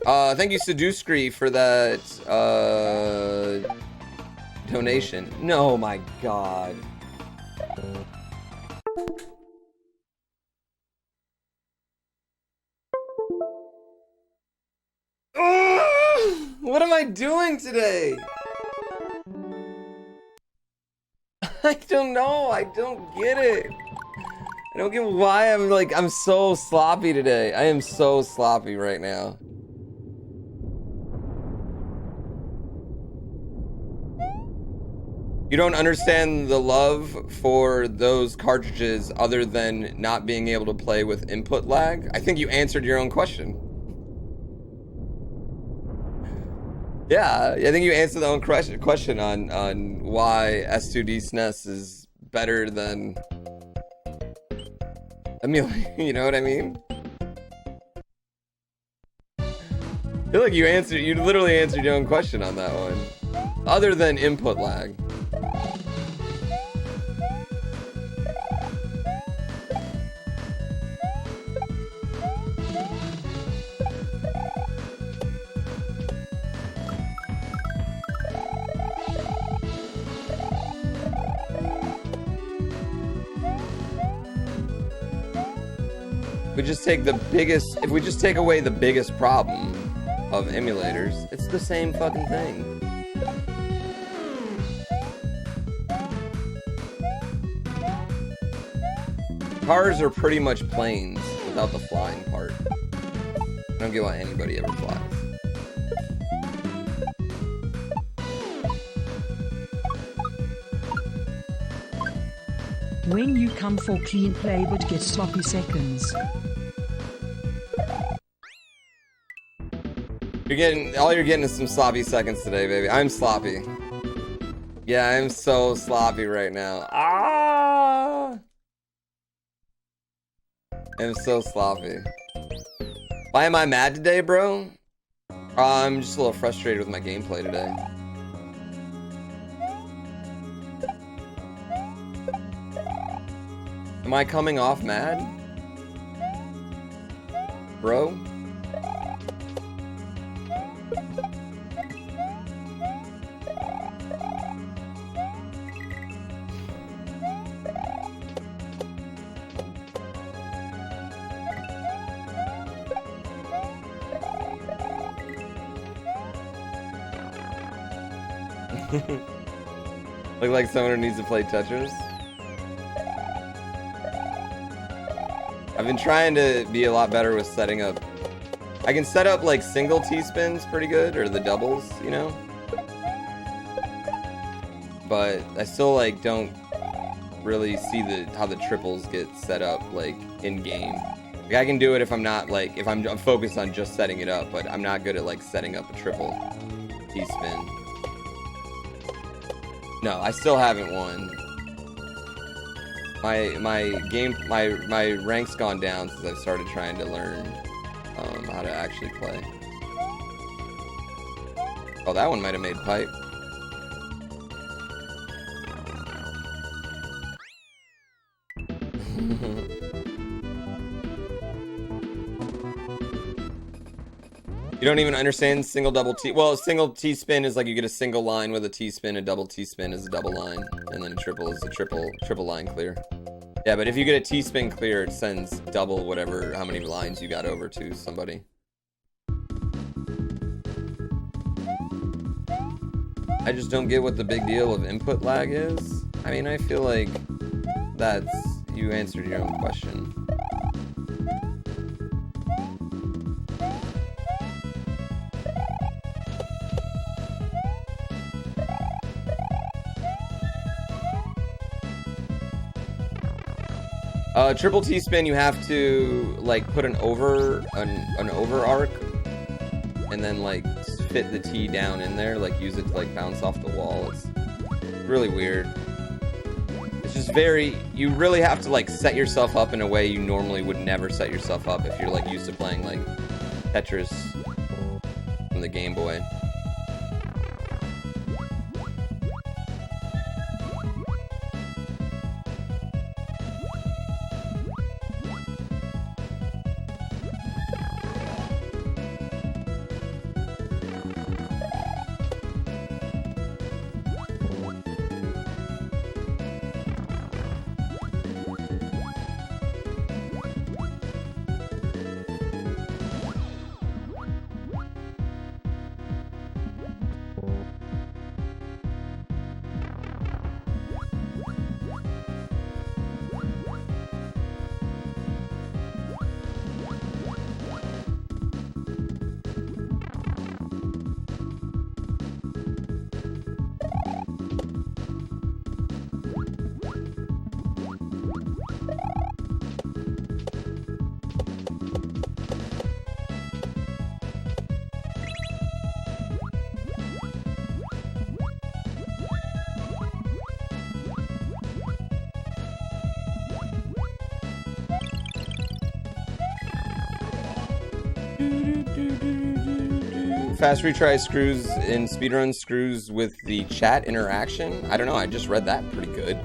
Thank you, Seducecree, for that, donation. No, my God. What am I doing today? I don't know. I don't get it. I don't get why I'm so sloppy today. I am so sloppy right now. You don't understand the love for those cartridges other than not being able to play with input lag? I think you answered your own question. Yeah, I think you answered the own question on why S2D SNES is better than Emulator. You know what I mean? I feel like you literally answered your own question on that one. Other than input lag. If we just take away the biggest problem of emulators, it's the same fucking thing. Cars are pretty much planes without the flying part. I don't get why anybody ever flies. When you come for clean play but get sloppy seconds. All you're getting is some sloppy seconds today, baby. I'm sloppy. Yeah, I'm so sloppy right now. Ah! I'm so sloppy. Why am I mad today, bro? I'm just a little frustrated with my gameplay today. Am I coming off mad? Bro? Look like someone who needs to play Tetris. I've been trying to be a lot better with setting up. I can set up like single T-spins pretty good, or the doubles, you know? But I still like don't really see how the triples get set up like in game. Like I can do it if I'm not like, if I'm focused on just setting it up, but I'm not good at like setting up a triple T-spin. No, I still haven't won. My rank's gone down since I've started trying to learn how to actually play. Oh, that one might have made pipe. You don't even understand single double T. Well, a single T spin is like you get a single line with a T spin, a double T spin is a double line, and then a triple is a triple line clear. Yeah, but if you get a T spin clear, it sends double whatever, how many lines you got over to somebody. I just don't get what the big deal of input lag is. I mean, I feel like you answered your own question. Triple T spin, you have to like put an over arc, and then like fit the T down in there, like use it to like bounce off the wall. It's really weird. It's just you really have to like set yourself up in a way you normally would never set yourself up if you're like used to playing like Tetris from the Game Boy. Fast retry screws in speedrun screws with the chat interaction. I don't know, I just read that pretty good.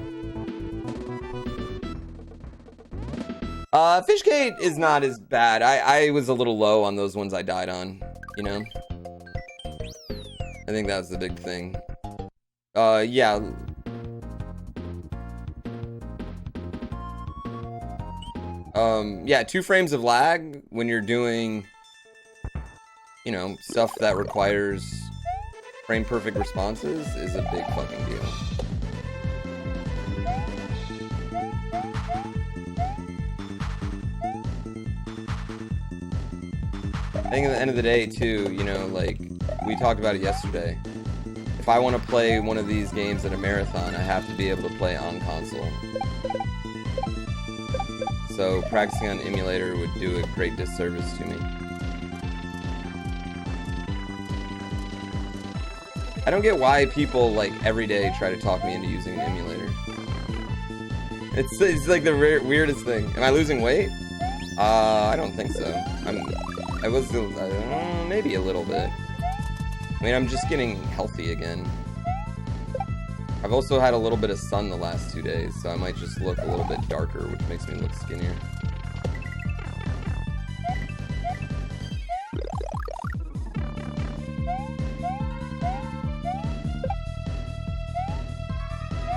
Fishgate is not as bad. I was a little low on those ones I died on, you know? I think that was the big thing. Yeah. Yeah, 2 frames of lag when you're doing, you know, stuff that requires frame perfect responses is a big fucking deal. I think at the end of the day, too, you know, like, we talked about it yesterday. If I want to play one of these games at a marathon, I have to be able to play on console. So practicing on emulator would do a great disservice to me. I don't get why people, like, every day try to talk me into using an emulator. It's like the weirdest thing. Am I losing weight? I don't think so. I was, maybe a little bit. I mean, I'm just getting healthy again. I've also had a little bit of sun the last 2 days, so I might just look a little bit darker, which makes me look skinnier.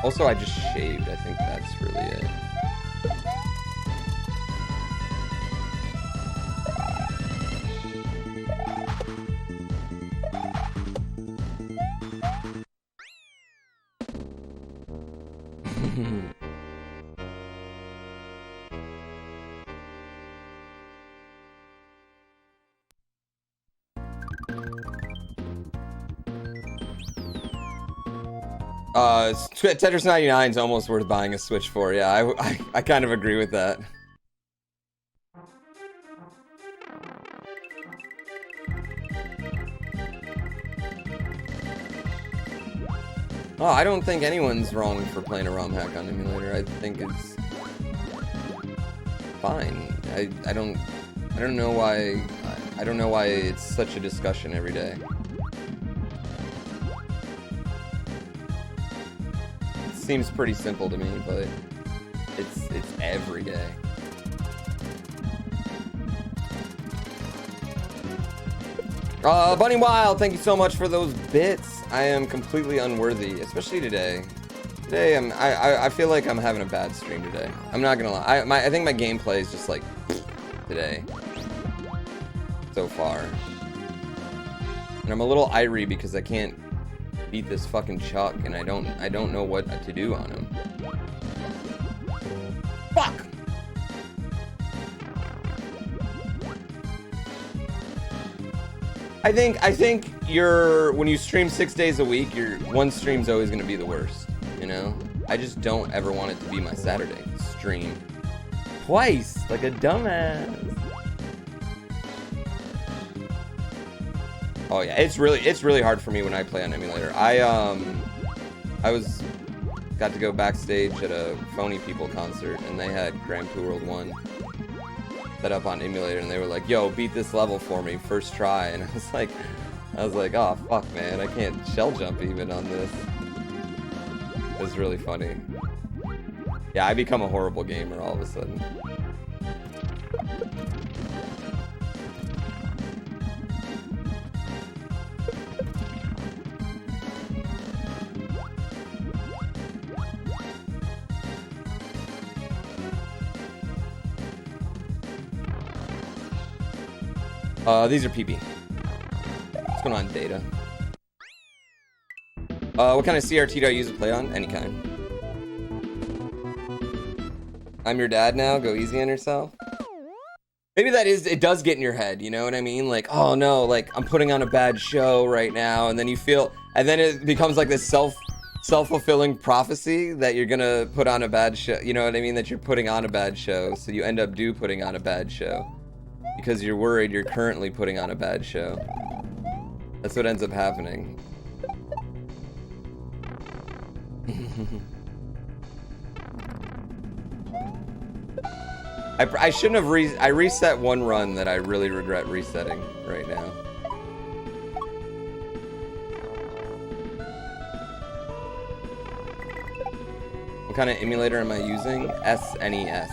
Also, I just shaved. I think that's really it. Tetris 99 is almost worth buying a Switch for. Yeah, I kind of agree with that. Oh, I don't think anyone's wrong for playing a Romhack on emulator. I think it's fine. I don't know why it's such a discussion every day. Seems pretty simple to me, but it's every day. Bunny Wild, thank you so much for those bits. I am completely unworthy, especially today. Today I feel like I'm having a bad stream today. I'm not gonna lie. I think my gameplay is just like today so far, and I'm a little irie because I can't beat this fucking Chuck, and I don't know what to do on him. Fuck! I think when you stream 6 days a week, your one stream's always gonna be the worst, you know? I just don't ever want it to be my Saturday stream. Twice, like a dumbass. Oh yeah, it's really hard for me when I play on emulator. I got to go backstage at a Phony People concert, and they had Grand Prix World 1 set up on emulator, and they were like, "Yo, beat this level for me, first try." And I was like, "Oh fuck, man, I can't shell jump even on this." It was really funny. Yeah, I become a horrible gamer all of a sudden. These are PB. What's going on, Data? What kind of CRT do I use to play on? Any kind. I'm your dad now, go easy on yourself. Maybe it does get in your head, you know what I mean? Like, oh no, like, I'm putting on a bad show right now, and then you feel, and then it becomes like this self-fulfilling prophecy that you're gonna put on a bad show, you know what I mean? That you're putting on a bad show, so you end up putting on a bad show. Because you're worried you're currently putting on a bad show. That's what ends up happening. I shouldn't have I reset one run that I really regret resetting right now. What kind of emulator am I using? SNES.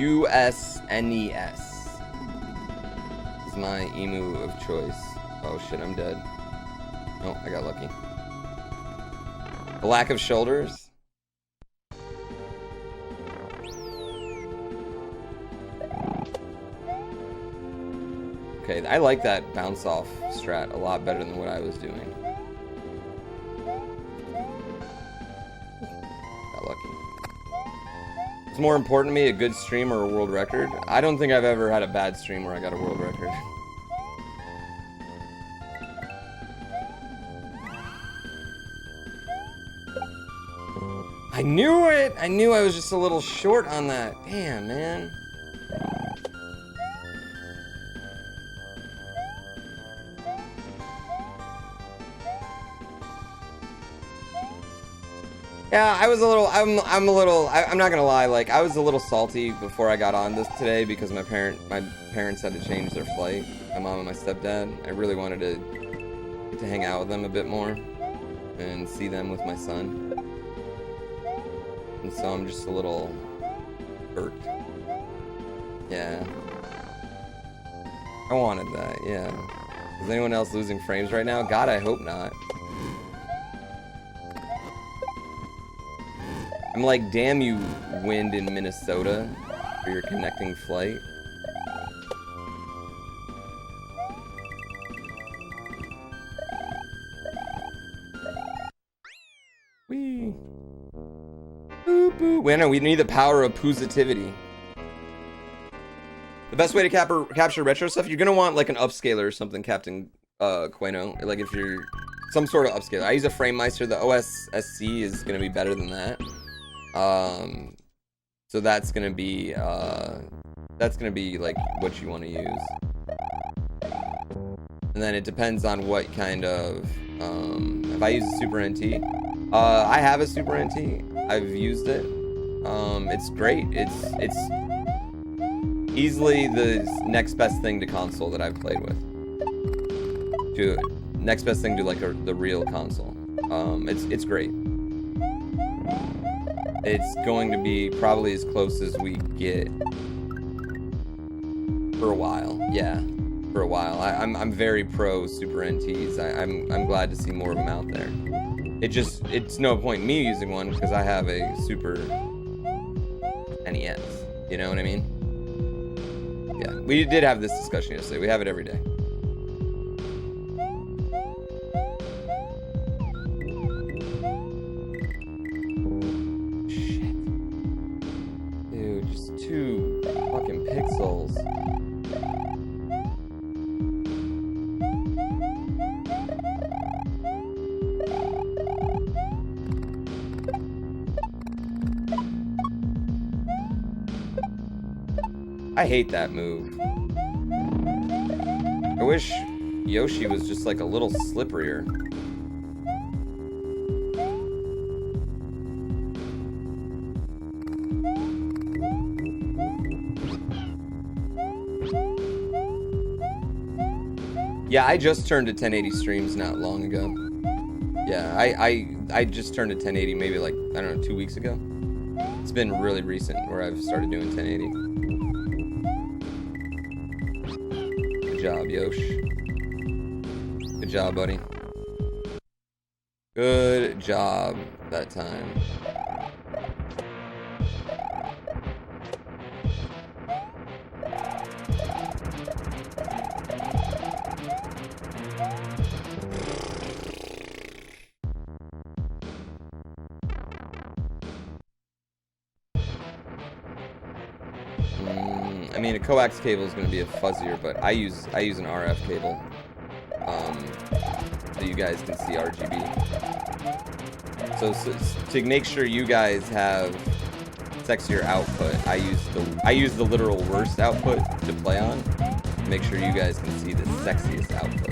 USNES is my emu of choice. Oh shit, I'm dead. Oh, I got lucky. A lack of shoulders? Okay, I like that bounce off strat a lot better than what I was doing. Got lucky. It's more important to me, a good stream or a world record. I don't think I've ever had a bad stream where I got a world record. I knew it! I knew I was just a little short on that. Damn, man. Yeah, I was a little, I'm not gonna lie, like, I was a little salty before I got on this today because my parents had to change their flight, my mom and my stepdad. I really wanted to hang out with them a bit more and see them with my son. And so I'm just a little irked. Yeah. I wanted that, yeah. Is anyone else losing frames right now? God, I hope not. I'm like, damn you, wind in Minnesota, for your connecting flight. Whee! Boo boo. Wait, no, we need the power of positivity. The best way to capture retro stuff, you're gonna want like an upscaler or something, Captain Queno. Like if you're some sort of upscaler. I use a FrameMeister. The OSSC is gonna be better than that. So that's gonna be like what you want to use, and then it depends on what kind of if I use a Super NT. I have a Super NT. I've used it. It's great. It's easily the next best thing to console that I've played with. Next best thing to like the real console. It's great. It's going to be probably as close as we get for a while. Yeah, for a while. I'm very pro Super NTs. I'm glad to see more of them out there. It's no point me using one because I have a Super NES. You know what I mean? Yeah, we did have this discussion yesterday. We have it every day. Pixels. I hate that move. I wish Yoshi was just like a little slipperier. Yeah, I just turned to 1080 streams not long ago. Yeah, I just turned to 1080 maybe like, I don't know, 2 weeks ago. It's been really recent where I've started doing 1080. Good job, Yosh. Good job, buddy. Good job that time. I mean, a coax cable is going to be a fuzzier, but I use an RF cable guys can see RGB. So to make sure you guys have sexier output, I use the literal worst output to play on. To make sure you guys can see the sexiest output.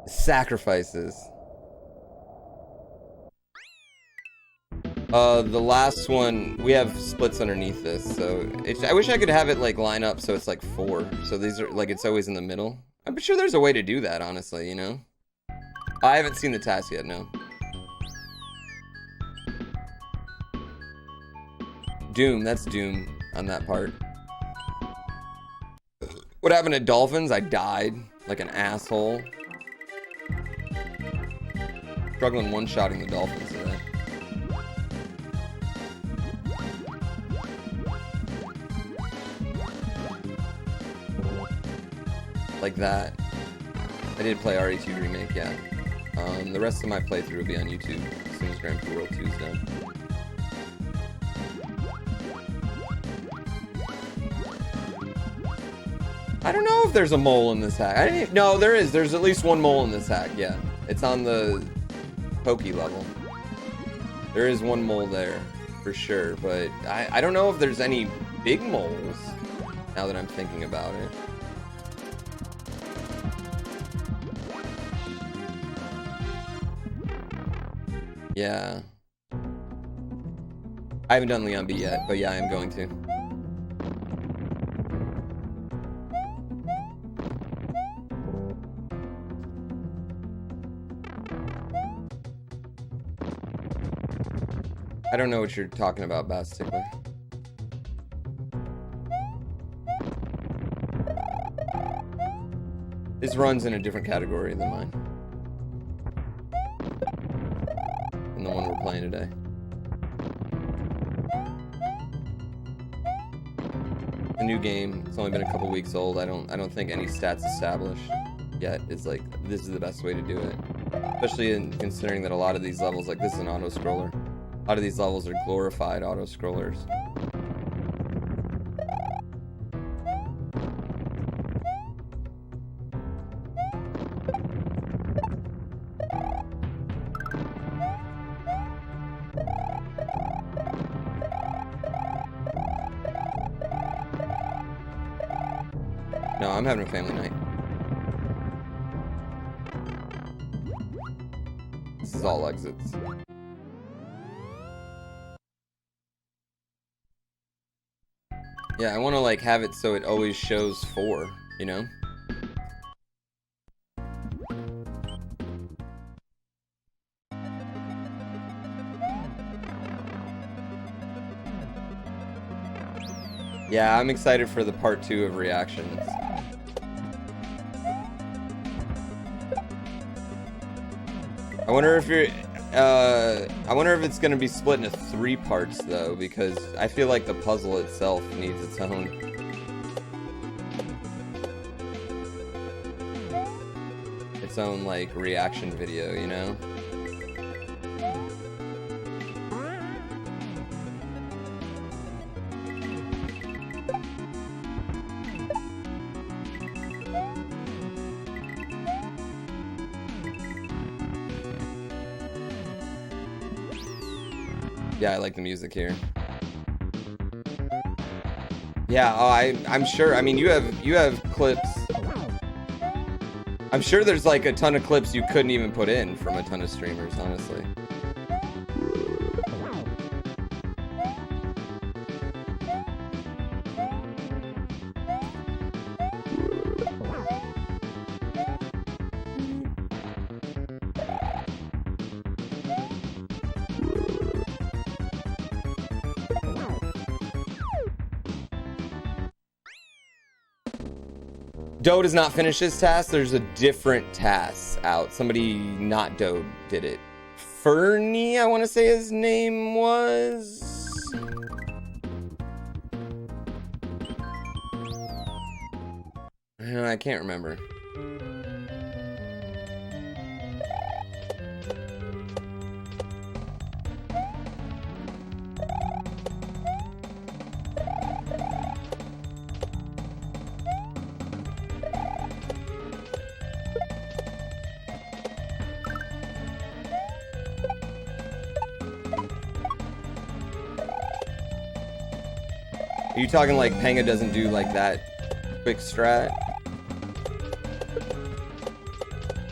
Sacrifices. The last one, we have splits underneath this, so I wish I could have it like line up so it's like 4. So these are like, it's always in the middle. I'm sure there's a way to do that, honestly, you know? I haven't seen the task yet, no. Doom, that's Doom on that part. What happened to Dolphins? I died like an asshole. Struggling one-shotting the Dolphins today. Like that. I did play RE2 Remake, yeah. The rest of my playthrough will be on YouTube as soon as Grand Prix World 2 is done. I don't know if there's a mole in this hack. No, there is. There's at least one mole in this hack, yeah. It's on the Pokey level. There is one mole there, for sure, but I don't know if there's any big moles, now that I'm thinking about it. Yeah. I haven't done Leon B yet, but yeah, I am going to. I don't know what you're talking about, Bass Tickler. This run's in a different category than mine. Than the one we're playing today. A new game. It's only been a couple weeks old. I don't think any stats established yet. It's like, this is the best way to do it. Especially in considering that a lot of these levels, like this is an auto-scroller. A lot of these levels are glorified auto-scrollers. No, I'm having a family night. This is all exits. Yeah, I want to like have it so it always shows 4, you know? Yeah, I'm excited for the part 2 of reactions. I wonder if it's gonna be split into 3 parts though, because I feel like the puzzle itself needs its own like reaction video, you know? Yeah, I like the music here. Yeah, oh, I'm sure. I mean, you have clips. I'm sure there's like a ton of clips you couldn't even put in from a ton of streamers, honestly. Doe does not finish this task. There's a different task out. Somebody not Doe did it. Fernie, I want to say his name was. I can't remember. Are you talking like Panga doesn't do like that quick strat?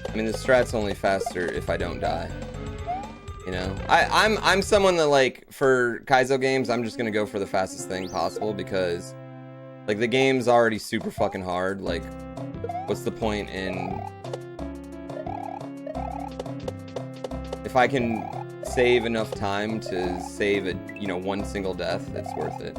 I mean, the strat's only faster if I don't die. You know, I'm someone that, like, for Kaizo games, I'm just gonna go for the fastest thing possible because, like, the game's already super fucking hard. Like, what's the point in... If I can save enough time to save a, you know, one single death, it's worth it.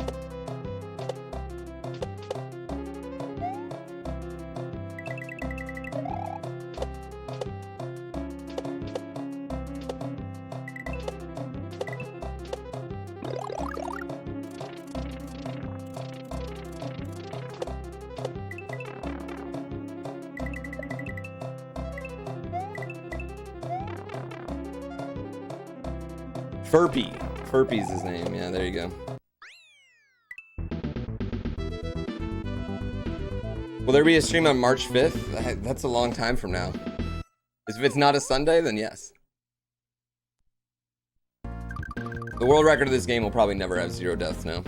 Furpy's his name. Yeah, there you go. Will there be a stream on March 5th? That's a long time from now. If it's not a Sunday, then yes. The world record of this game will probably never have 0 deaths now.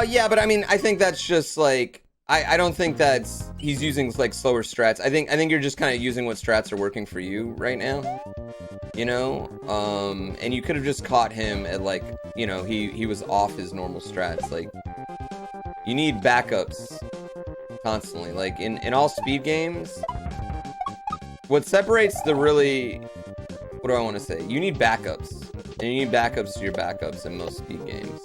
Yeah, but I mean, I think that's just like... I don't think that's he's using like slower strats. I think you're just kind of using what strats are working for you right now, you know. And you could have just caught him at, like, you know, he was off his normal strats. Like, you need backups constantly. Like in all speed games, what separates the really, what do I want to say? You need backups, and you need backups to your backups in most speed games.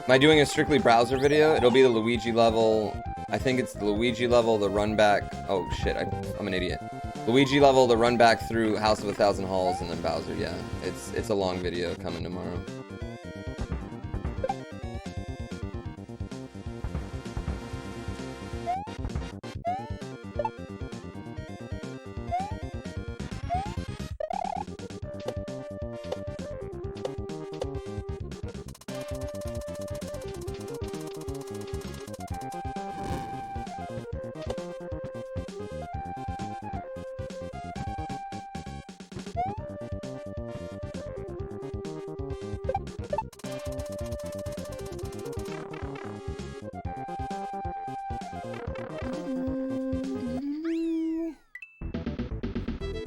Am I doing a strictly browser video? It'll be the Luigi level. I think it's the Luigi level, the run back. Oh shit, I'm an idiot. Luigi level, the run back through House of a Thousand Halls, and then Bowser. Yeah, it's a long video coming tomorrow.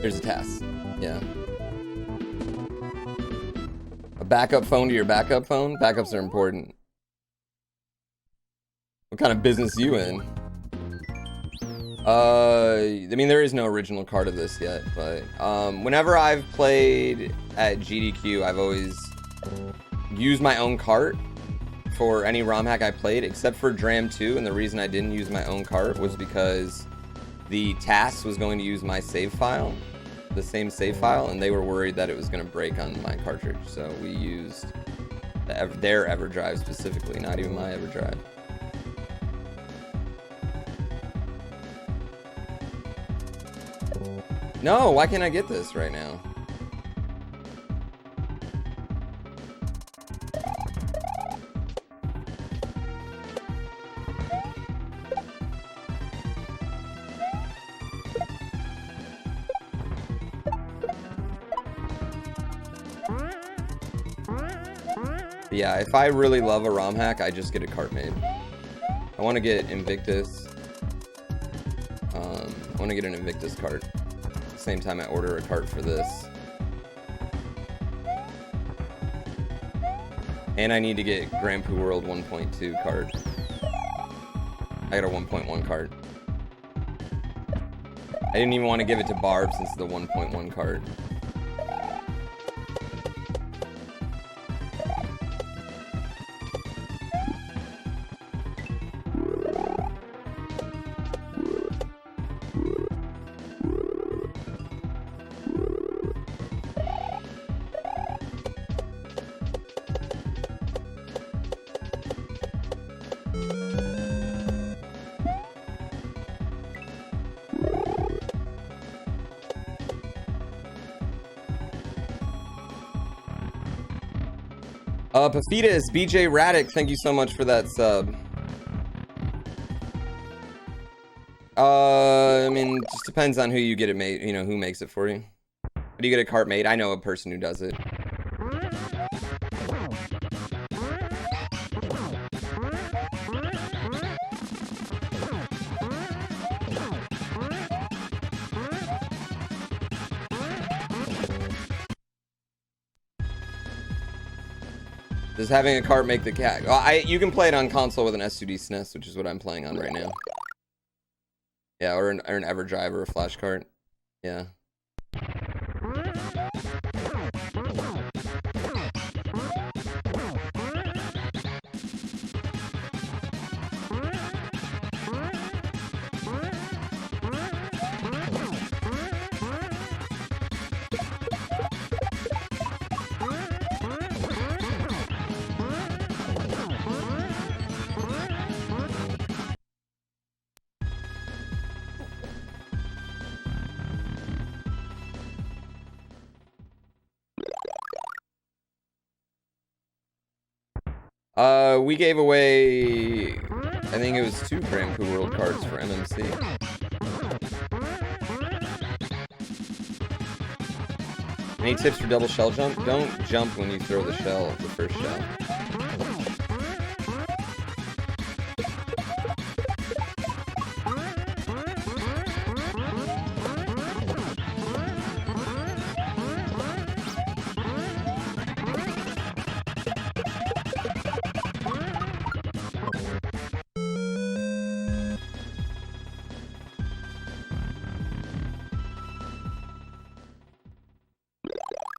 There's a task. Yeah. A backup phone to your backup phone? Backups are important. What kind of business you in? I mean, there is no original card of this yet, but whenever I've played at GDQ, I've always used my own cart for any Romhack I played, except for Dram 2, and the reason I didn't use my own cart was because the task was going to use my save file, the same save file, and they were worried that it was going to break on my cartridge, so we used their EverDrive specifically, not even my EverDrive. No, why can't I get this right now? Yeah, if I really love a ROM hack, I just get a cart made. I want to get Invictus. I want to get an Invictus cart. At the same time I order a cart for this. And I need to get Grand Poo World 1.2 cart. I got a 1.1 cart. I didn't even want to give it to Barb since it's the 1.1 cart. Pafitas, BJ Raddick, thank you so much for that sub. I mean, it just depends on who you get it made, you know, who makes it for you. How do you get a cart made? I know a person who does it. Does having a cart make the cat? Well, you can play it on console with an S2D SNES, which is what I'm playing on right now. Yeah, or an EverDrive or a flash cart. Yeah. We gave away, I think it was 2 Grand Prix World cards for MMC. Any tips for double shell jump? Don't jump when you throw the shell, the first shell.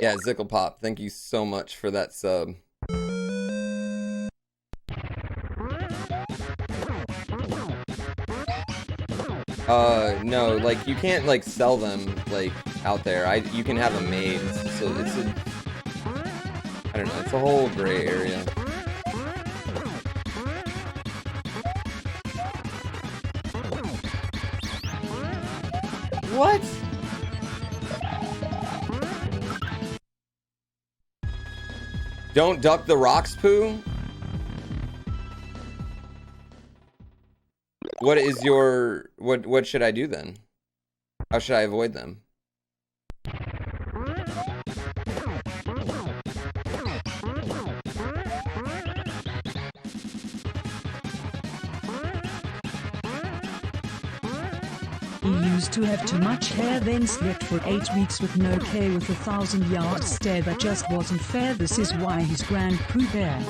Yeah, Zicklepop, thank you so much for that sub. No, like, you can't, like, sell them, like, out there. You can have them made, so it's a... I don't know, it's a whole gray area. What? Don't duck the rocks, Pooh? What is your... What should I do then? How should I avoid them? He used to have too much hair, then slept for 8 weeks with no care with 1,000-yard stare. That just wasn't fair. This is why he's Grand Prix Bear.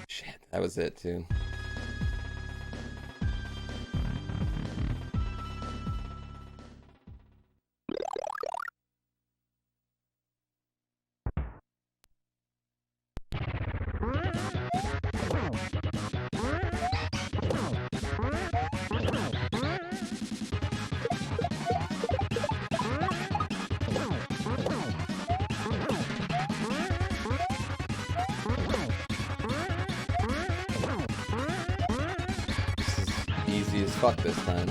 Shit, that was it too. Easy as fuck this time.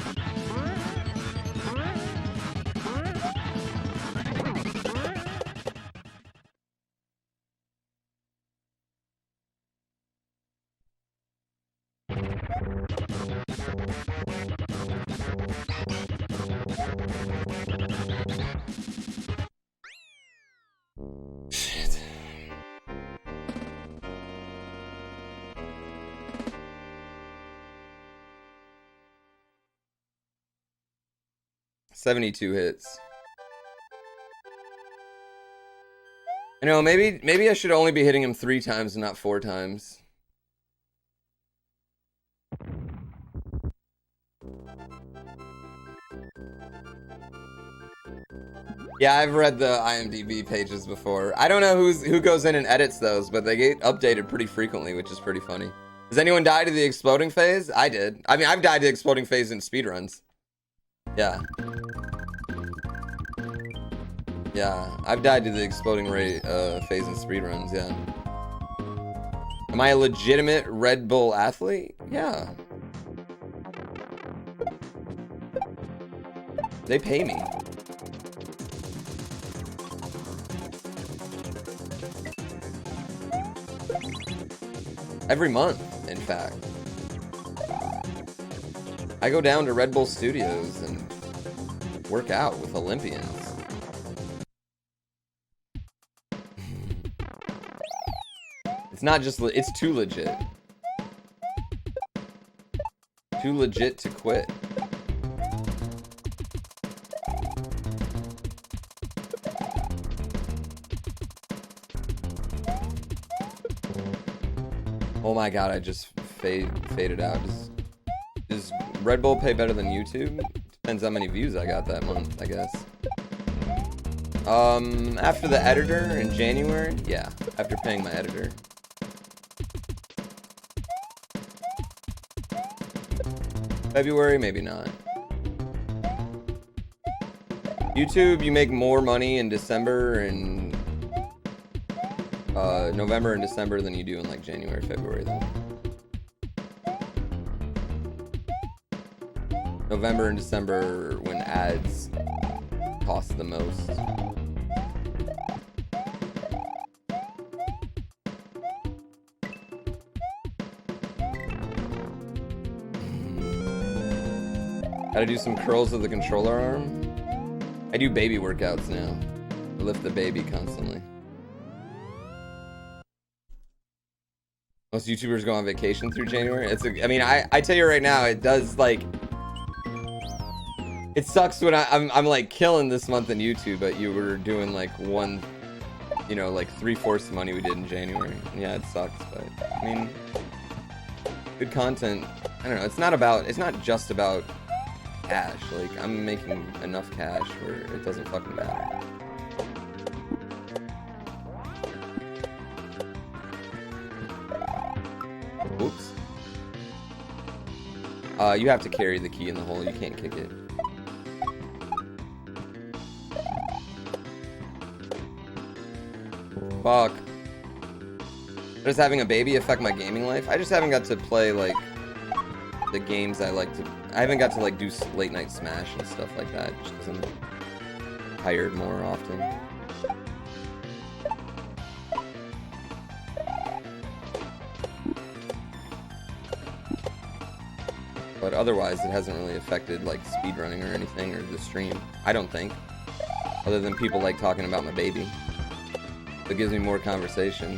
Shit. $72 hits. I know, maybe I should only be hitting him 3 times and not 4 times. Yeah, I've read the IMDb pages before. I don't know who goes in and edits those, but they get updated pretty frequently, which is pretty funny. Has anyone died to the exploding phase? I did. I mean, I've died to the exploding phase in speedruns. Yeah. Yeah, I've died to the exploding phase in speedruns, yeah. Am I a legitimate Red Bull athlete? Yeah. They pay me. Every month, in fact. I go down to Red Bull Studios and work out with Olympians. It's not just, it's too legit. Too legit to quit. Oh my god, I just faded out. Does Red Bull pay better than YouTube? Depends how many views I got that month, I guess. After the editor in January? Yeah, after paying my editor. February, maybe not. YouTube, you make more money in December and November and December than you do in like January, February though. November and December when ads cost the most. Gotta do some curls with the controller arm. I do baby workouts now. I lift the baby constantly. Most YouTubers go on vacation through January. I mean, I tell you right now, it does like. It sucks when I'm like killing this month in YouTube, but you were doing like one, you know, like 3/4 the money we did in January. Yeah, it sucks, but I mean, good content. I don't know. It's not just about cash. Like I'm making enough cash where it doesn't fucking matter. Oops. You have to carry the key in the hole. You can't kick it. Fuck. Does having a baby affect my gaming life? I just haven't got to play like the games I like to. I haven't got to like do late night Smash and stuff like that just because I'm tired more often. But otherwise, it hasn't really affected like speedrunning or anything or the stream. I don't think. Other than people like talking about my baby. It gives me more conversation.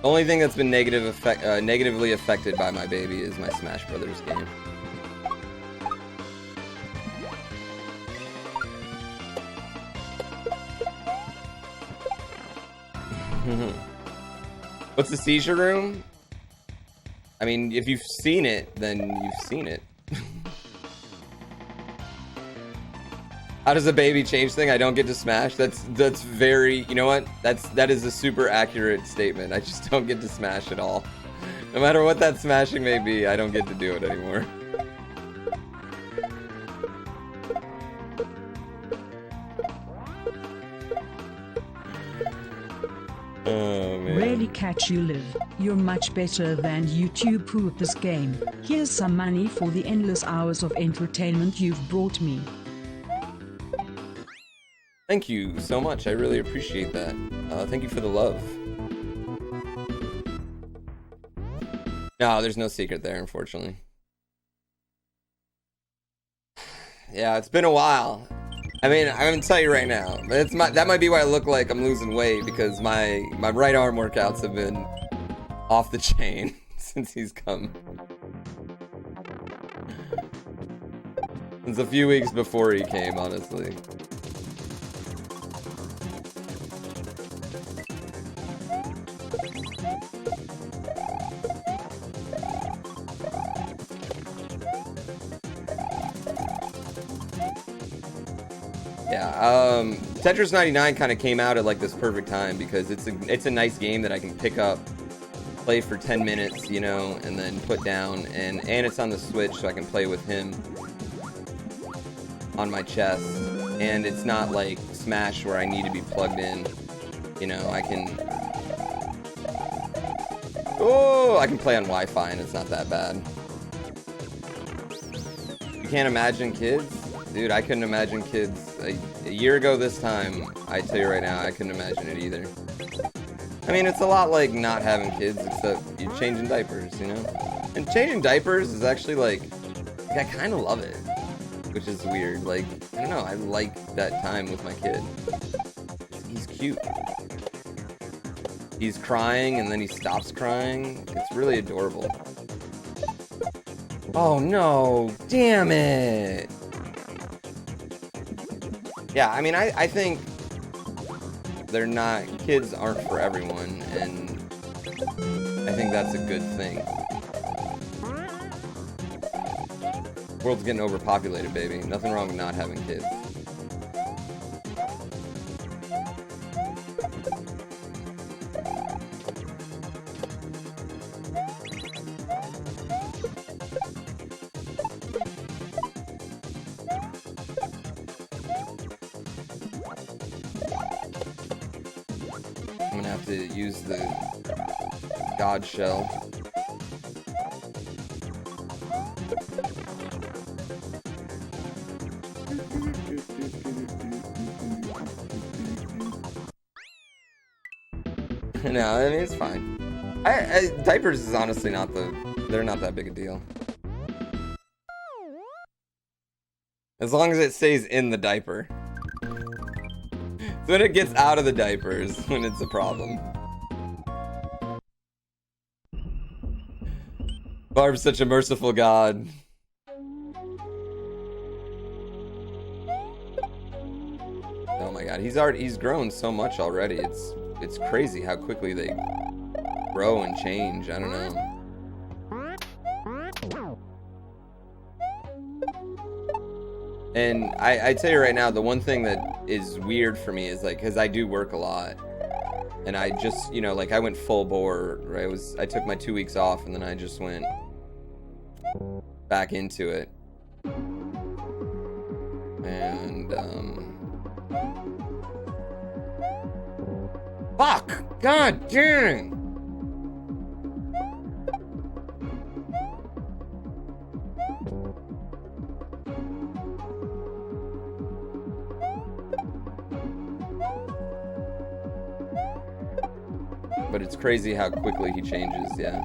The only thing that's been negatively affected by my baby is my Smash Brothers game. What's the seizure room? I mean, if you've seen it, then you've seen it. How does a baby change thing? I don't get to smash. That's very, you know what? That is a super accurate statement. I just don't get to smash at all. No matter what that smashing may be, I don't get to do it anymore. Oh, man. Really catch you live. You're much better than YouTube poo at this game. Here's some money for the endless hours of entertainment you've brought me. Thank you so much. I really appreciate that. Thank you for the love. No, there's no secret there, unfortunately. Yeah, it's been a while. I mean, I'm gonna tell you right now, that might be why I look like I'm losing weight, because my right arm workouts have been off the chain since he's come. Since a few weeks before he came, honestly. Yeah, Tetris 99 kind of came out at like this perfect time because it's a nice game that I can pick up, play for 10 minutes, you know, and then put down, and it's on the Switch, so I can play with him on my chest, and it's not like Smash where I need to be plugged in, you know. I can play on Wi-Fi and it's not that bad. You can't imagine kids? Dude, I couldn't imagine kids a year ago this time. I tell you right now, I couldn't imagine it either. I mean, it's a lot like not having kids, except you're changing diapers, you know? And changing diapers is actually like I kind of love it, which is weird. Like, I don't know, I like that time with my kid. He's cute. He's crying and then he stops crying. It's really adorable. Oh no, damn it. Yeah, I mean, I think kids aren't for everyone, and I think that's a good thing. World's getting overpopulated, baby. Nothing wrong with not having kids. I'm gonna have to use the God shell. No, I mean, it's fine. Diapers is honestly they're not that big a deal. As long as it stays in the diaper. So when it gets out of the diapers, when it's a problem. Barb's such a merciful god. Oh my god, he's grown so much already. It's crazy how quickly they grow and change. I don't know. And I tell you right now, the one thing that is weird for me is like, because I do work a lot, and I just, you know, like I went full bore, right? I took my 2 weeks off, and then I just went back into it. And fuck! God dang! But it's crazy how quickly he changes, yeah.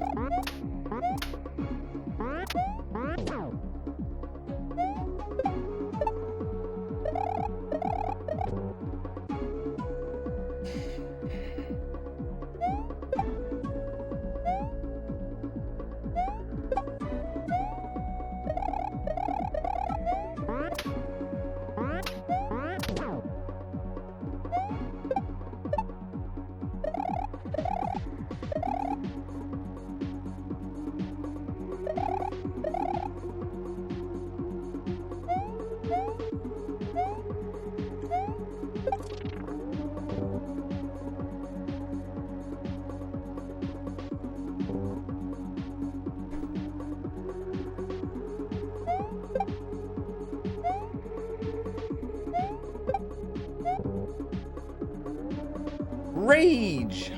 Rage!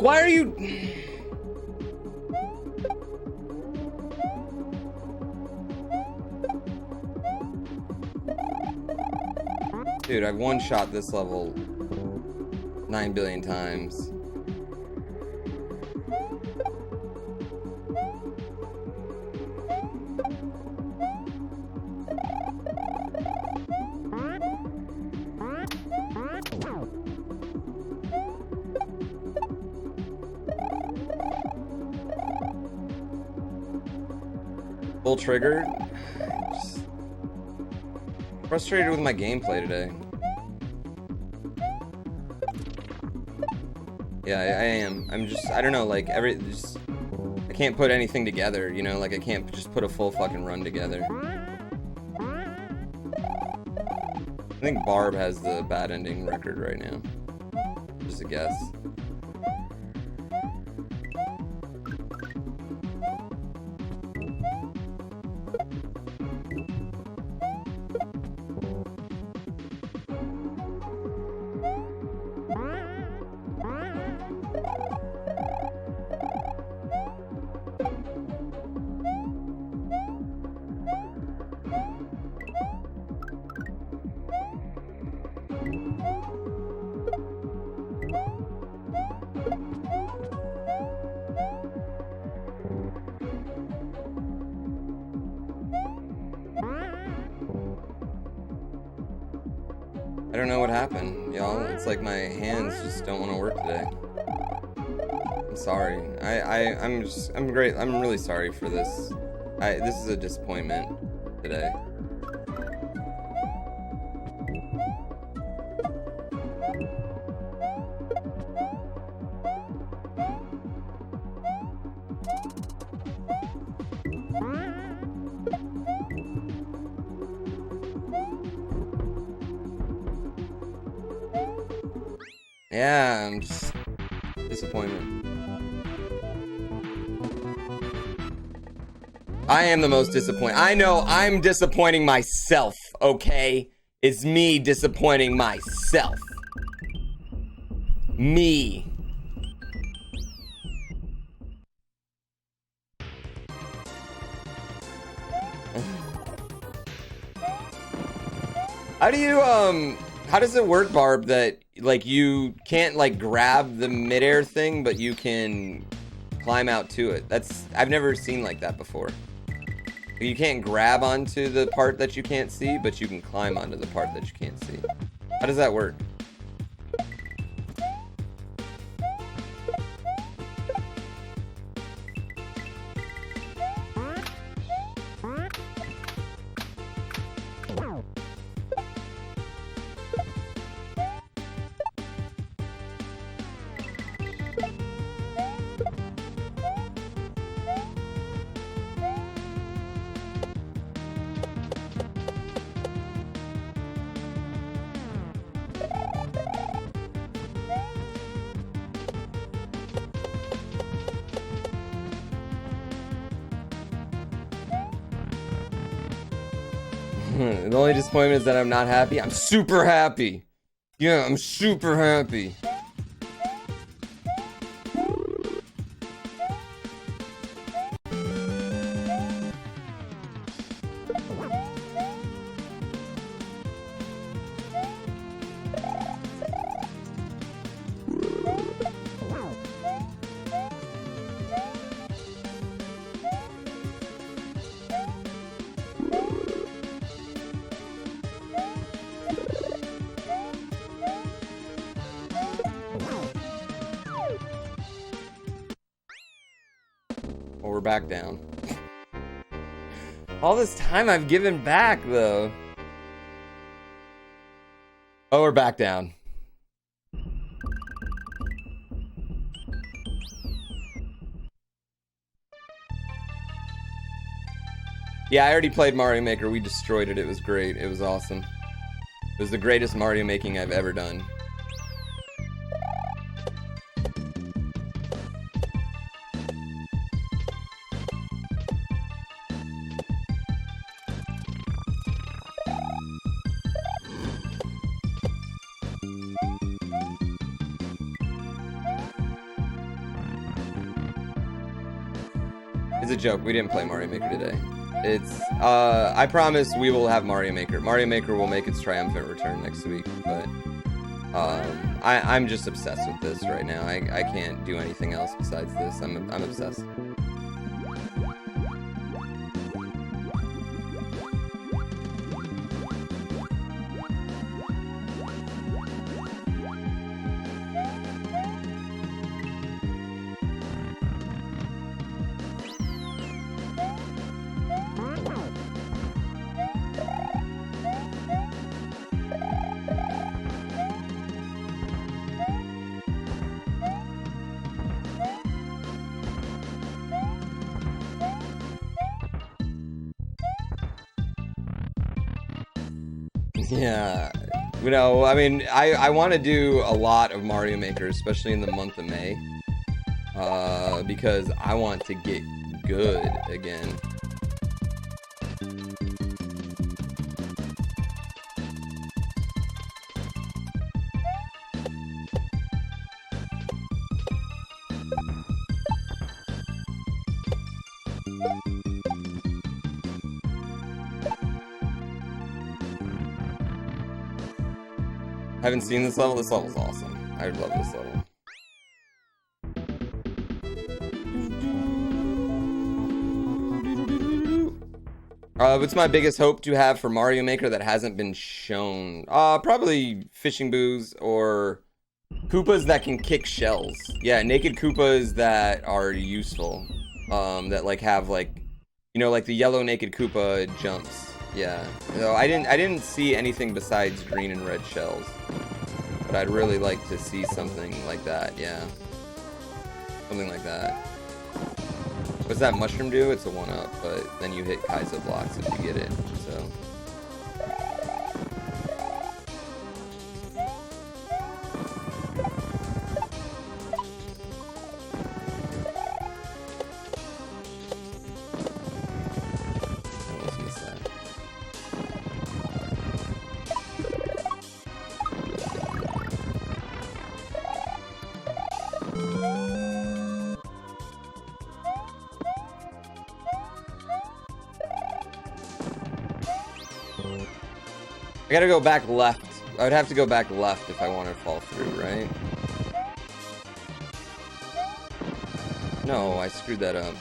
fuck? Why are you... Dude, I've one-shot this level 9 billion times. Full trigger. Just frustrated with my gameplay today. Yeah, I am. I'm just, I don't know, like, I can't put anything together, you know? Like, I can't just put a full fucking run together. I think Barb has the bad ending record right now. Just a guess. I don't know what happened, y'all. It's like my hands just don't want to work today. I'm sorry. I'm great. I'm really sorry for this. This is a disappointment today. Yeah, I'm just disappointed. I am the most disappointed. I know I'm disappointing myself, okay? It's me disappointing myself. Me. How does it work, Barb, that like you can't like grab the midair thing, but you can climb out to it? I've never seen like that before. You can't grab onto the part that you can't see, but you can climb onto the part that you can't see. How does that work? The only disappointment is that I'm not happy. I'm super happy. Yeah, I'm super happy. Well, we're back down. All this time I've given back, though. Oh, we're back down. Yeah, I already played Mario Maker. We destroyed it. It was great. It was awesome. It was the greatest Mario making I've ever done. It's a joke. We didn't play Mario Maker today. It's, I promise we will have Mario Maker. Mario Maker will make its triumphant return next week, but, I'm just obsessed with this right now. I can't do anything else besides this. I'm obsessed. Yeah, you know, I mean, I want to do a lot of Mario Maker, especially in the month of May, because I want to get good again. Haven't seen this level? This level's awesome. I love this level. What's my biggest hope to have for Mario Maker that hasn't been shown? Probably fishing booths or Koopas that can kick shells. Yeah, naked Koopas that are useful. That like have like, you know, like the yellow naked Koopa jumps. Yeah, no, I didn't see anything besides green and red shells, but I'd really like to see something like that. Yeah, something like that. What's that mushroom do? It's a 1-up, but then you hit Kaizo blocks if you get it. So. I gotta go back left. I would have to go back left if I want to fall through, right? No, I screwed that up.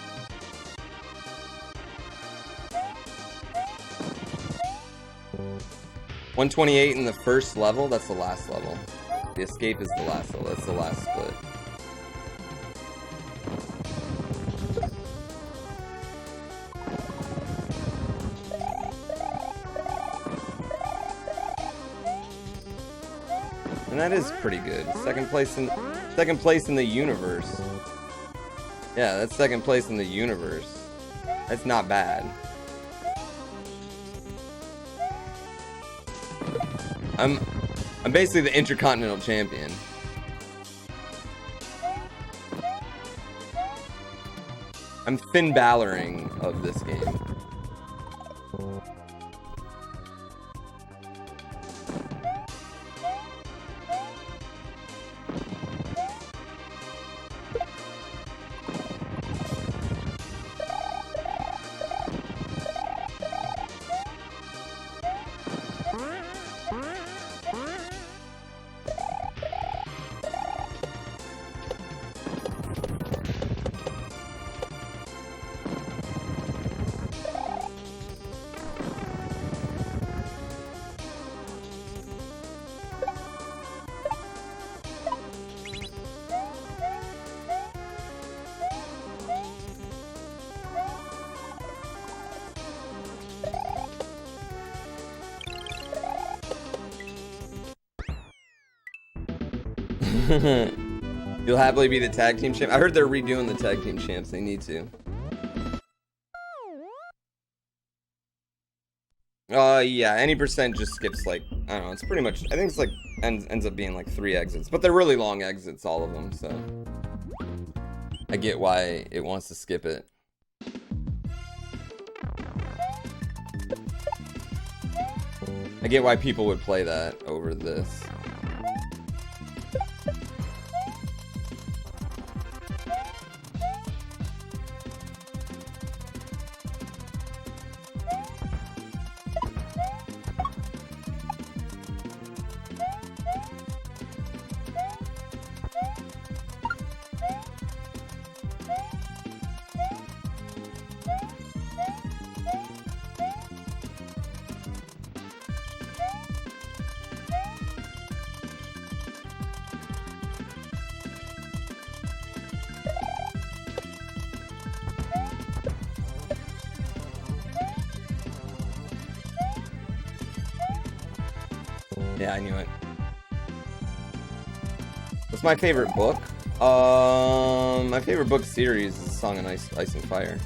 $128 in the first level? That's the last level. The escape is the last level. That's the last split. And that is pretty good. Second place in the universe. Yeah, that's second place in the universe. That's not bad. I'm basically the Intercontinental Champion. I'm Finn Balloring of this game. You'll happily be the tag team champ. I heard they're redoing the tag team champs. They need to. Yeah, any percent just skips like, I don't know, it's pretty much, I think it's like, ends up being like 3 exits. But they're really long exits, all of them, so. I get why it wants to skip it. I get why people would play that over this. Yeah, I knew it. What's my favorite book? My favorite book series is Song of Ice and Fire.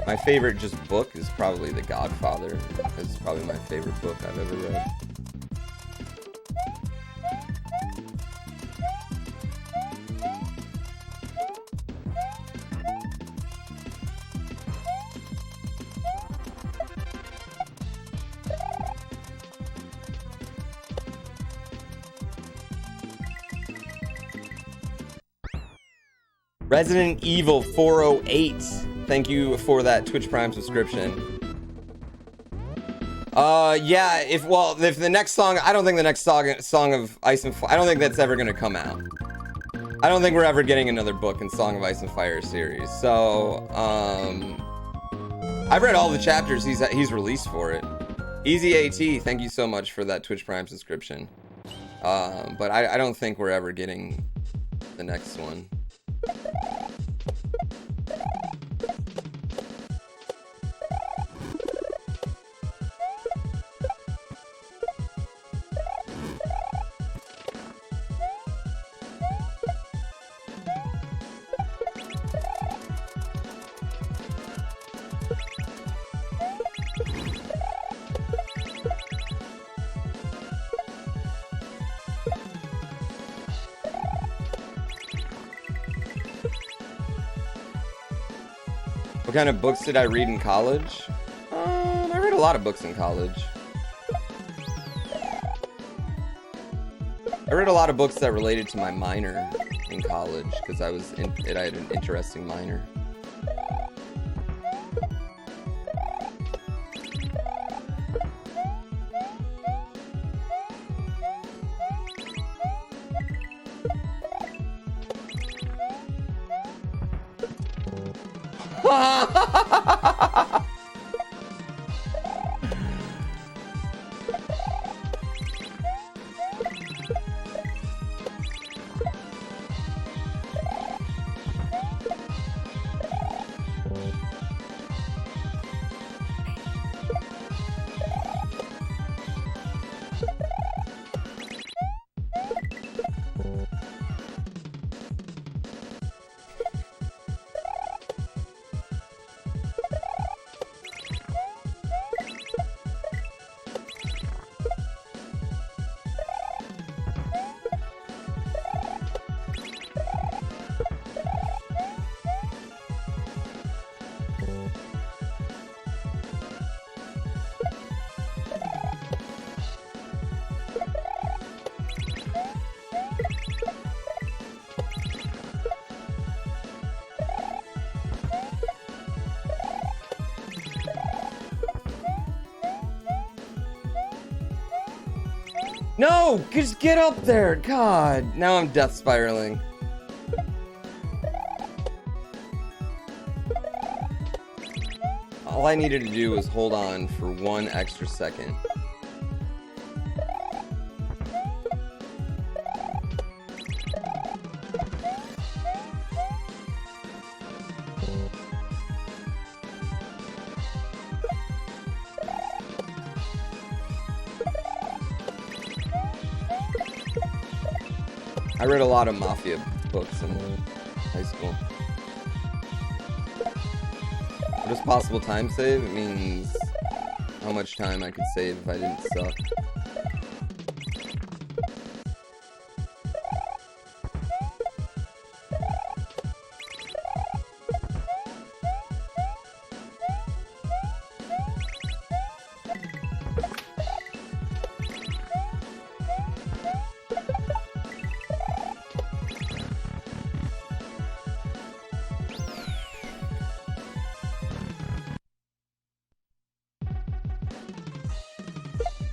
My favorite just book is probably The Godfather. It's probably my favorite book I've ever read. Resident Evil 408. Thank you for that Twitch Prime subscription. Yeah, if the next song, I don't think the next song of Ice and Fire, I don't think that's ever gonna come out. I don't think we're ever getting another book in Song of Ice and Fire series. So, I've read all the chapters he's released for it. Easy AT, thank you so much for that Twitch Prime subscription. But I don't think we're ever getting the next one. What kind of books did I read in college? I read a lot of books in college. I read a lot of books that related to my minor in college because I had an interesting minor. No! Just get up there! God! Now I'm death spiraling. All I needed to do was hold on for 1 extra second. I read a lot of Mafia books in high school. What does possible time save? It means how much time I could save if I didn't suck.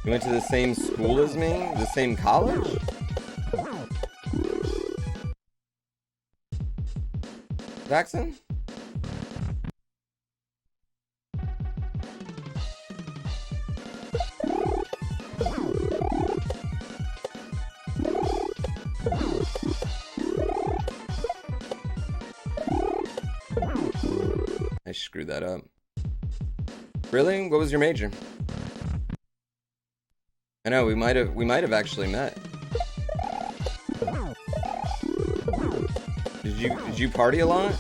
You went to the same school as me? The same college? Jackson? I screwed that up. Really? What was your major? I know we might have actually met. Did you party a lot?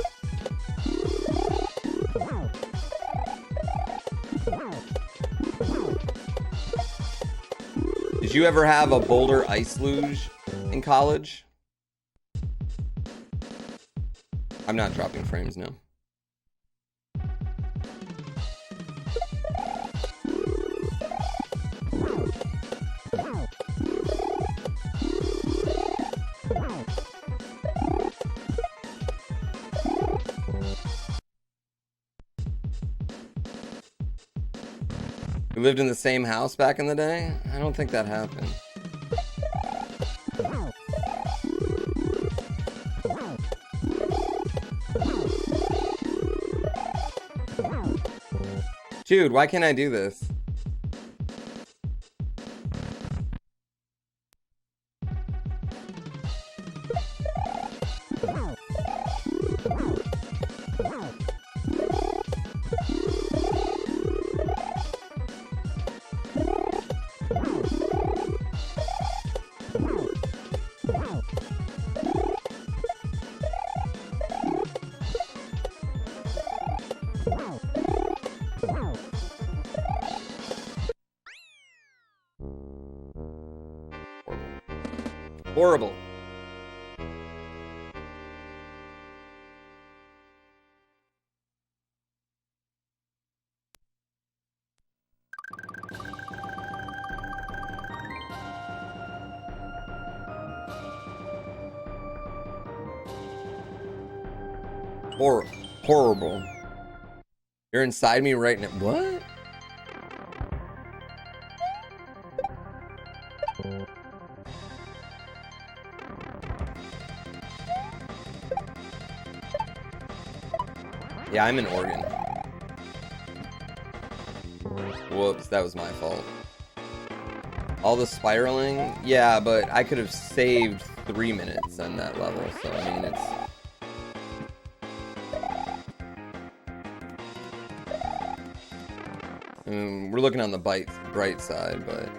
Did you ever have a boulder ice luge in college? I'm not dropping frames, no. We lived in the same house back in the day? I don't think that happened. Dude, why can't I do this? Horrible. Horrible. You're inside me right now. What? Yeah, I'm in Oregon. Whoops, that was my fault. All the spiraling? Yeah, but I could have saved 3 minutes on that level, so I mean, it's... we're looking on the bright side, but...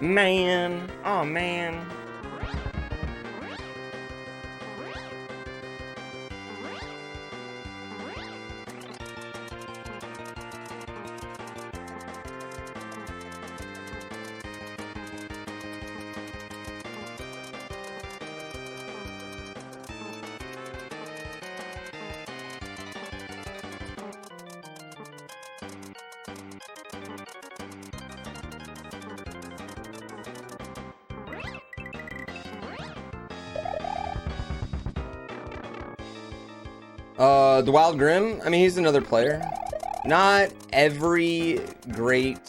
Man, oh man. The Wild Grim? I mean, he's another player. not every great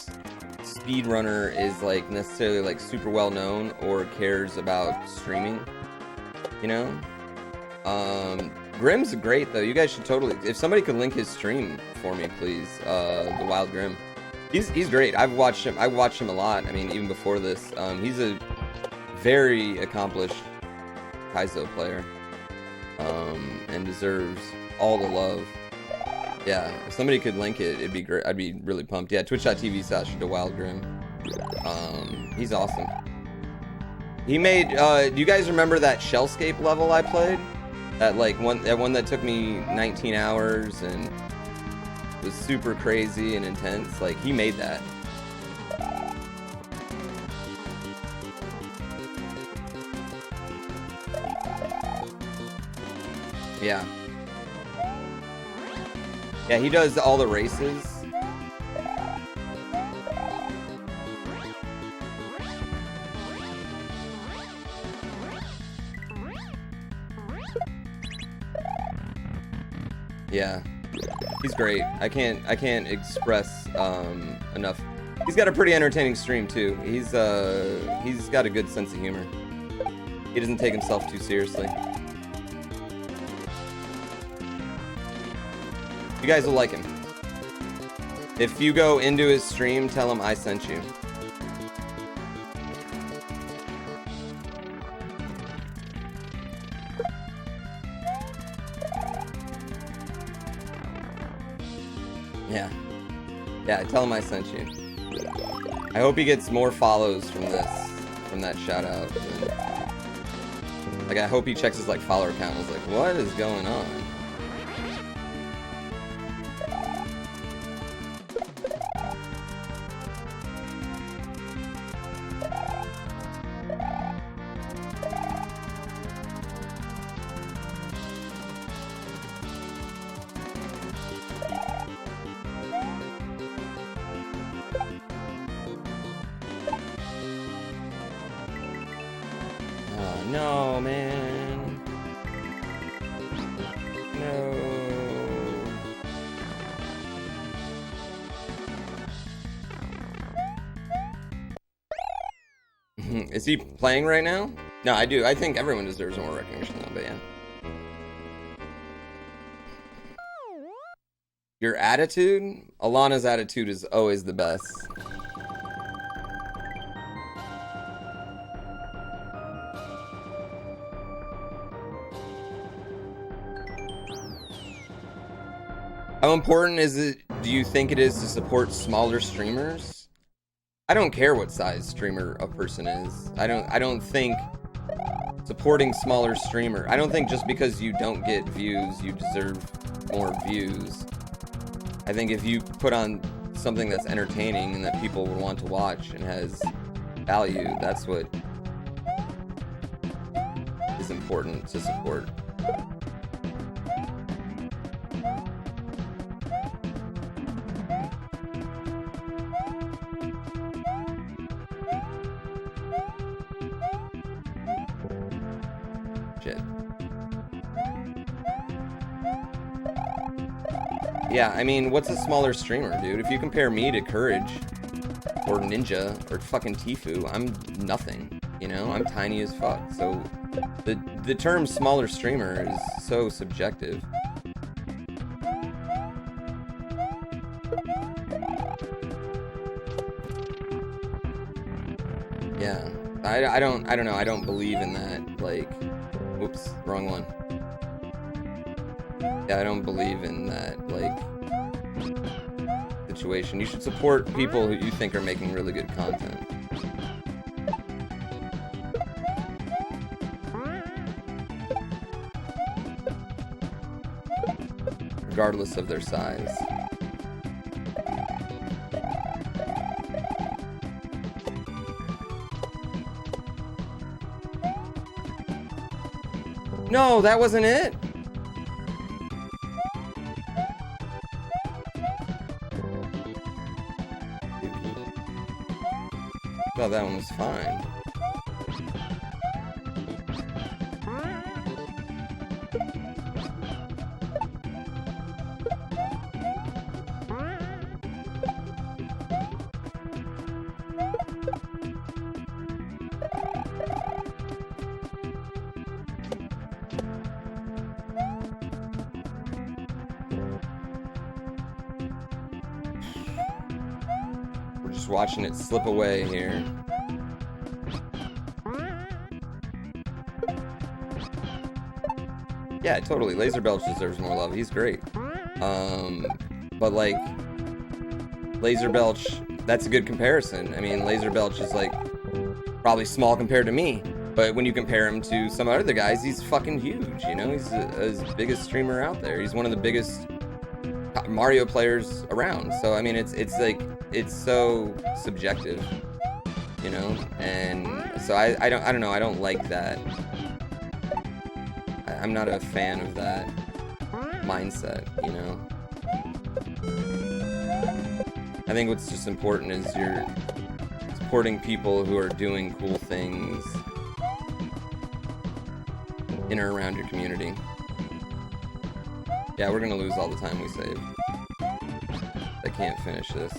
speedrunner is like necessarily like super well known or cares about streaming, you know. Grim's great though. You guys should totally, if somebody could link his stream for me, please. The Wild Grim, he's great. I watched him a lot. I mean, even before this, he's a very accomplished Kaizo player, and deserves all the love. Yeah, if somebody could link it, it'd be great. I'd be really pumped. Yeah, twitch.tv/TheWildGrim. He's awesome. He made, do you guys remember that Shellscape level I played? That one that took me 19 hours and was super crazy and intense. Like, he made that. Yeah. Yeah, he does all the races. Yeah, he's great. I can't express enough. He's got a pretty entertaining stream too. He's got a good sense of humor. He doesn't take himself too seriously. You guys will like him. If you go into his stream, tell him I sent you. Yeah. Yeah, tell him I sent you. I hope he gets more follows from that shout out. Like, I hope he checks his like follower count and is like, what is going on? No, man. No. Is he playing right now? No, I do. I think everyone deserves more recognition though, but yeah. Your attitude? Alana's attitude is always the best. How important is it, do you think it is to support smaller streamers? I don't care what size streamer a person is. I don't think supporting smaller streamer, I don't think just because you don't get views, you deserve more views. I think if you put on something that's entertaining and that people will want to watch and has value, that's what is important to support. Yeah, I mean, what's a smaller streamer, dude? If you compare me to Courage, or Ninja, or fucking Tfue, I'm nothing, you know? I'm tiny as fuck, so the term smaller streamer is so subjective. Yeah, I don't know, I don't believe in that, like, whoops, wrong one. Yeah, I don't believe in that, like, situation. You should support people who you think are making really good content. Regardless of their size. No, that wasn't it. Oh, that one was fine. just watching it slip away here. Yeah, totally. Laser Belch deserves more love. He's great. But like, Laser Belch, that's a good comparison. I mean, Laser Belch is like probably small compared to me, but when you compare him to some other guys, he's fucking huge. You know, he's the biggest streamer out there. He's one of the biggest Mario players around. So I mean, it's like, it's so subjective, you know. And so I don't know. I don't like that. I'm not a fan of that mindset, you know. I think what's just important is you're supporting people who are doing cool things in or around your community. Yeah, we're gonna lose all the time we save. I can't finish this.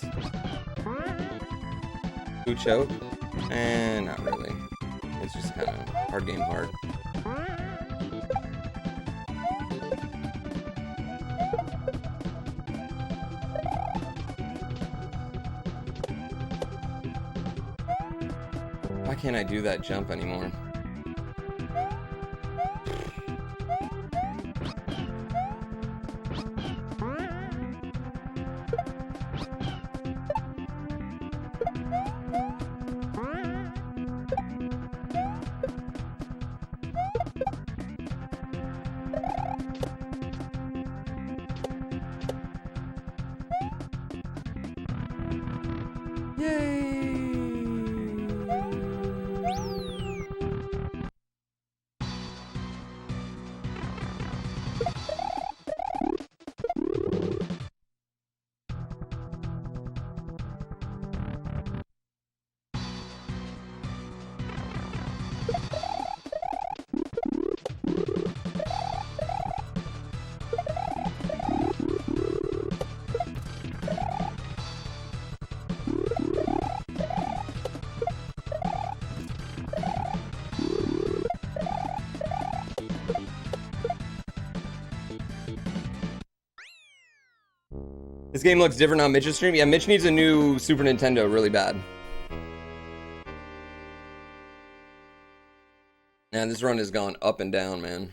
Who choke? Not really. It's just kind of hard game hard. Why can't I do that jump anymore? This game looks different on Mitch's stream. Yeah, Mitch needs a new Super Nintendo really bad. Yeah, this run has gone up and down, man.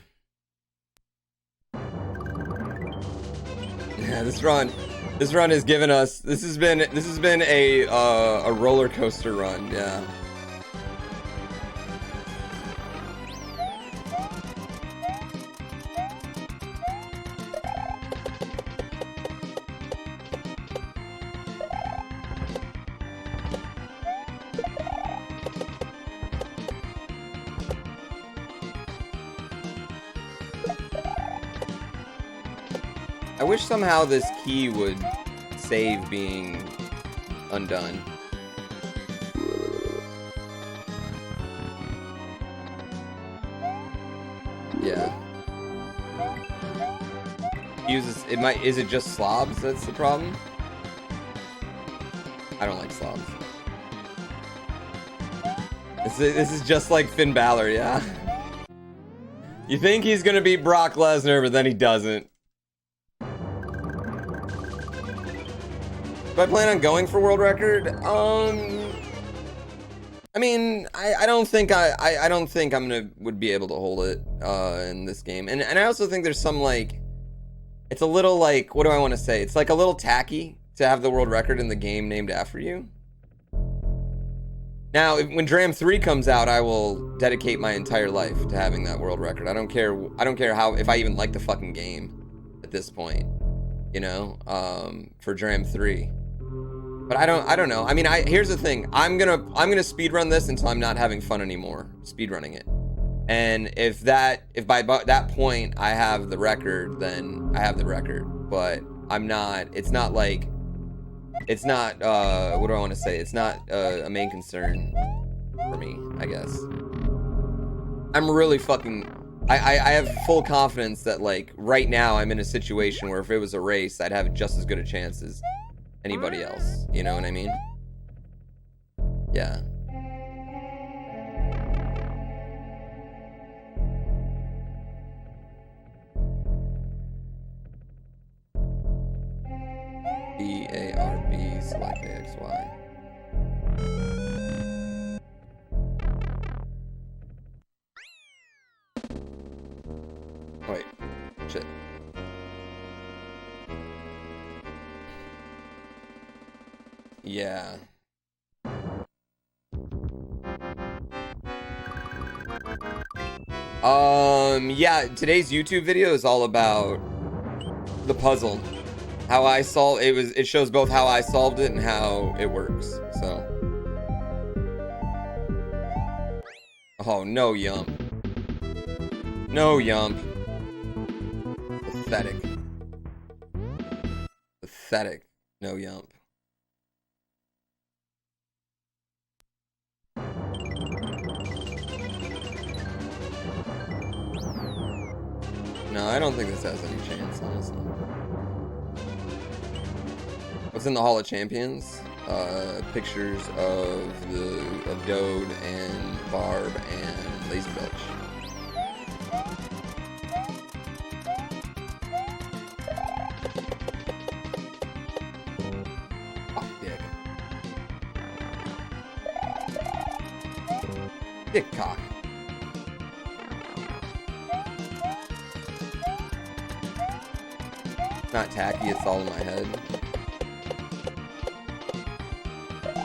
Yeah, this run has given us. This has been a roller coaster run. Yeah. I wish somehow this key would save being undone. Yeah. Uses it might is it just slobs that's the problem? I don't like slobs. This is just like Finn Balor, yeah. You think he's gonna beat Brock Lesnar, but then he doesn't. Do I plan on going for world record? I mean, I don't think I don't think would be able to hold it in this game. And I also think there's some like, it's a little like, what do I want to say? It's like a little tacky to have the world record in the game named after you. Now, when Dram 3 comes out, I will dedicate my entire life to having that world record. I don't care how, if I even like the fucking game at this point, you know, for Dram 3. But I don't know. I mean, here's the thing. I'm gonna speedrun this until I'm not having fun anymore speedrunning it. And if by that point I have the record, then I have the record. But I'm not. It's not like. It's not. What do I want to say? It's not a main concern for me, I guess. I'm really fucking. I have full confidence that like right now I'm in a situation where if it was a race, I'd have just as good a chance as anybody else, you know what I mean? Yeah. BARB select AXY. Wait. Shit. Yeah. Yeah, today's YouTube video is all about the puzzle. How I solve it shows both how I solved it and how it works. So. Oh, no yump. No yump. Pathetic. Pathetic. No yump. No, I don't think this has any chance, honestly. What's in the Hall of Champions? Pictures of Dode and Barb and Laser Belch. Oh, dick. Dick cock. It's not tacky, it's all in my head.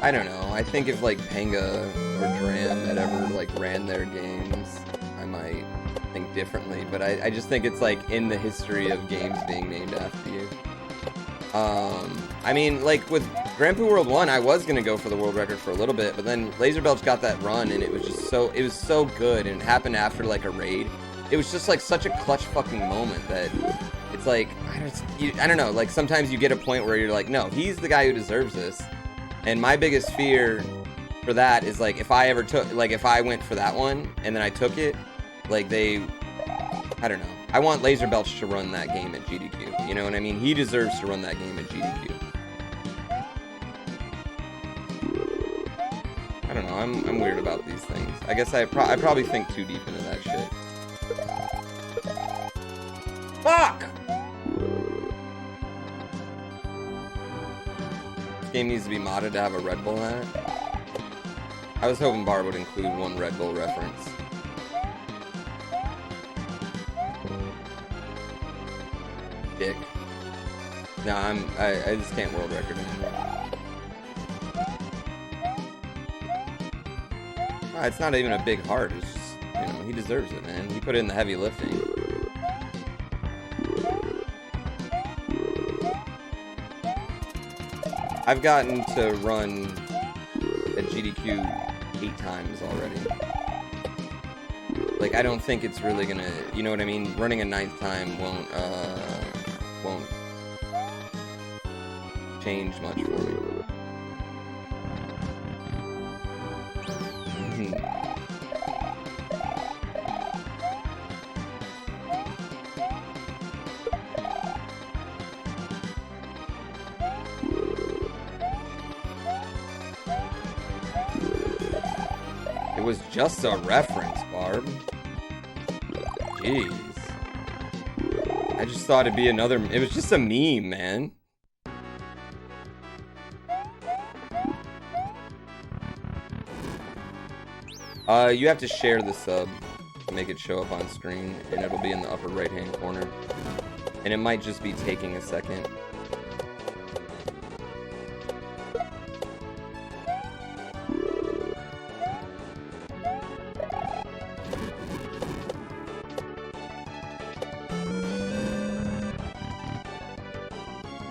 I don't know. I think if like Panga or Dram had ever like ran their games, I might think differently. But I just think it's like in the history of games being named after you. I mean, like with Grand Prix World 1, I was gonna go for the world record for a little bit, but then Laser Belch got that run and it was just so good, and it happened after like a raid. It was just like such a clutch fucking moment that it's like I don't know. Like sometimes you get a point where you're like, no, he's the guy who deserves this. And my biggest fear for that is like if I went for that one and then I took it, like I don't know. I want Laser Belch to run that game at GDQ. You know what I mean? He deserves to run that game at GDQ. I don't know. I'm weird about these things. I guess I probably think too deep into that shit. Fuck! This game needs to be modded to have a Red Bull in it. I was hoping Barb would include one Red Bull reference. Dick. No, I just can't world record anymore. It's not even a big heart. It's just, you know, he deserves it, man. He put in the heavy lifting. I've gotten to run at GDQ 8 times already. Like, I don't think it's really gonna, you know what I mean? Running a 9th time won't change much for me. It was just a reference, Barb. Jeez. I just thought it'd be another... It was just a meme, man. You have to share the sub to make it show up on screen, and it'll be in the upper right-hand corner. And it might just be taking a second.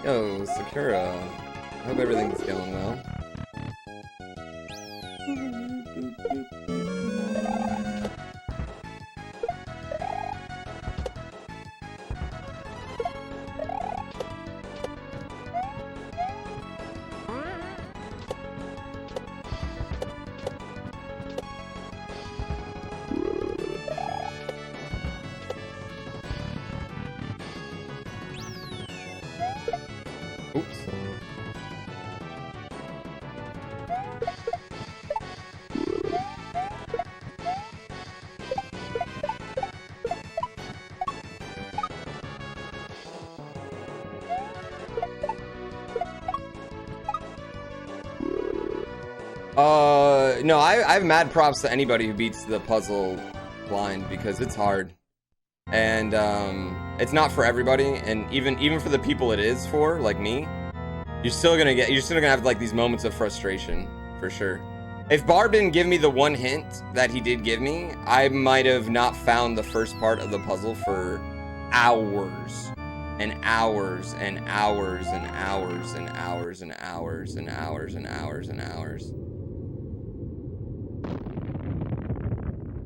Yo, Sakura. I hope everything's going well. No, I have mad props to anybody who beats the puzzle blind because it's hard. and it's not for everybody. And even for the people it is for, like me, you're still gonna have like these moments of frustration for sure. If Barb didn't give me the one hint that he did give me, I might have not found the first part of the puzzle for hours and hours and hours and hours and hours and hours and hours and hours and hours.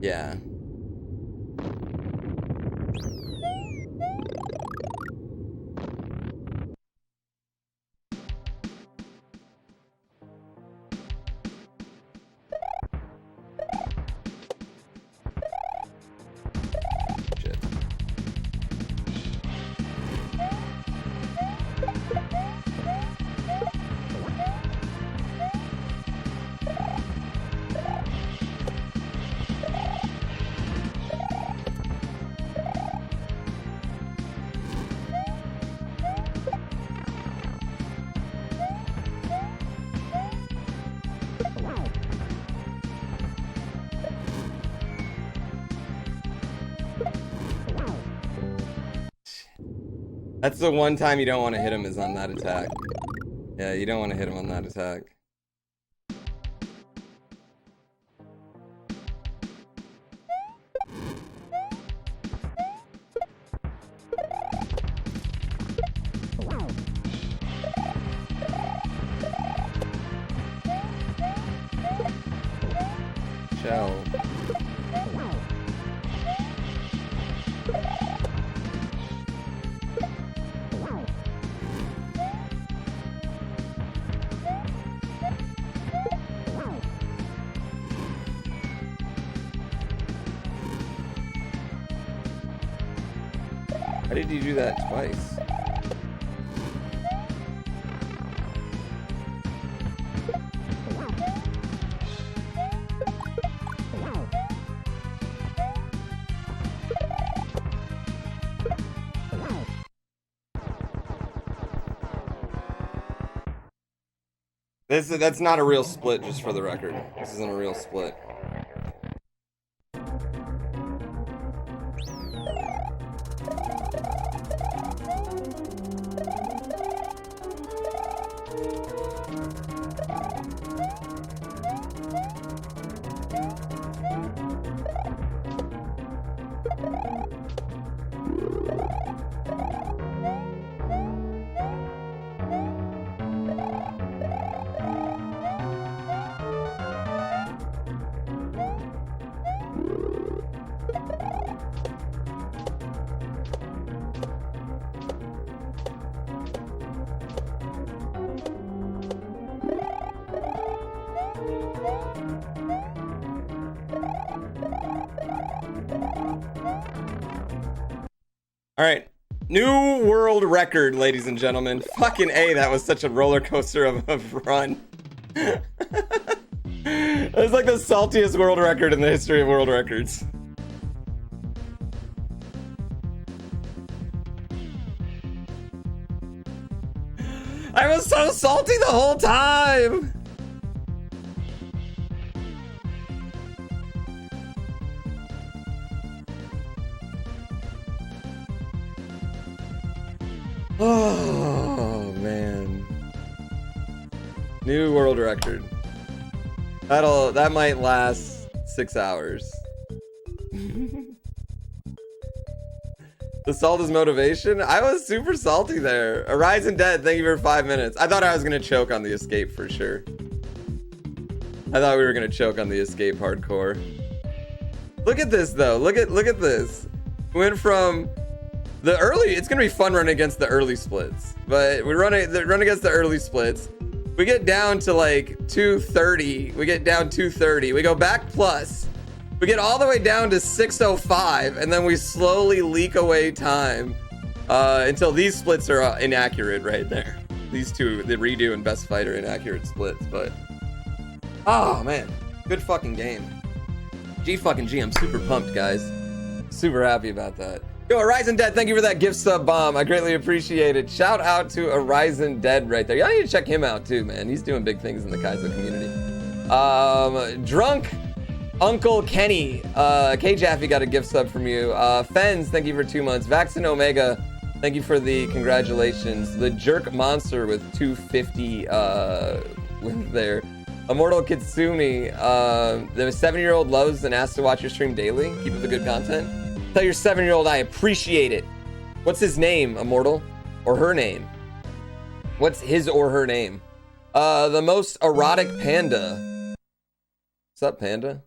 Yeah. That's the one time you don't want to hit him is on that attack. Yeah, you don't want to hit him on that attack. Shell. Why did you do that twice? That's not a real split, just for the record. This isn't a real split. All right, new world record, ladies and gentlemen. Fucking A, that was such a roller coaster of a run. That was like the saltiest world record in the history of world records. I was so salty the whole time. Oh man. New world record. That might last 6 hours. The salt is motivation? I was super salty there. Horizon Dead, thank you for 5 minutes. I thought I was gonna choke on the escape for sure. I thought we were gonna choke on the escape hardcore. Look at this though. Look at this. Went from the early, it's gonna be fun running against the early splits, but we run against the early splits. We get down to like 230. We get down 230. We go back plus. We get all the way down to 605, and then we slowly leak away time until these splits are inaccurate right there. These two, the redo and best fighter, inaccurate splits. But oh man, good fucking game. G fucking G. I'm super pumped, guys. Super happy about that. Yo, Horizon Dead, thank you for that gift sub bomb. I greatly appreciate it. Shout out to Horizon Dead right there. Y'all need to check him out too, man. He's doing big things in the Kaizo community. Drunk Uncle Kenny, K Jaffe got a gift sub from you. Fens, thank you for 2 months. Vaxin Omega, thank you for the congratulations. The Jerk Monster with 250 with there. Immortal Kitsumi, the 7-year-old loves and asks to watch your stream daily. Keep up the good content. Tell your 7-year-old I appreciate it. What's his name, Immortal? Or her name? What's his or her name? The most erotic panda. What's up, panda?